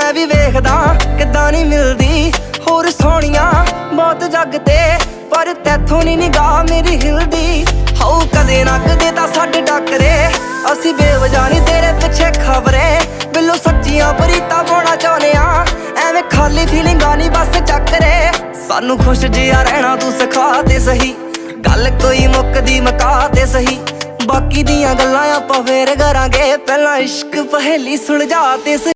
ਮੈਂ ਵੀ ਵੇਖਦਾ ਕਿੱਦਾਂ ਨਹੀਂ ਮਿਲਦੀ ਹੋਰ ਸੋਹਣੀਆਂ ਬਹੁਤ ਜੱਗ ਤੇ, ਪਰ ਤੈਥੋਂ ਨੀ ਨਿਗਾਹ ਮੇਰੀ ਹਿਲਦੀ। ਹਾਉ ਕਦੇ ਨਾ ਕਦੇ ਤਾਂ ਸਾਡੇ ਟੱਕਰੇ, ਅਸੀਂ ਬੇਵਜ੍ਹਾ ਨੀ ਤੇਰੇ ਪਿੱਛੇ ਖਬਰੇ। ਬਿੱਲੋ ਸੱਚੀਆਂ ਪ੍ਰੀਤਾਂ ਪਾਉਣਾ ਚਾਹੁੰਦੇ ਆ, ਐਵੇਂ ਖਾਲੀ ਫੀਲਿੰਗਾਂ ਨੀ ਬਸ ਚੱਕਰੇ। ਸਾਨੂੰ ਖੁਸ਼ ਜਿਹਾ ਰਹਿਣਾ ਤੂੰ ਸਿਖਾ ਤੇ ਸਹੀ, ਗੱਲ ਕੋਈ ਮੁੱਕਦੀ ਮੁਕਾ ਤੇ ਸਹੀ। ਬਾਕੀ ਦੀਆਂ ਗੱਲਾਂ ਆਪਾਂ ਫੇਰ ਕਰਾਂਗੇ, ਪਹਿਲਾਂ ਇਸ਼ਕ ਪਹੇਲੀ ਸੁਲਝਾ ਤੇ ਸਹੀ।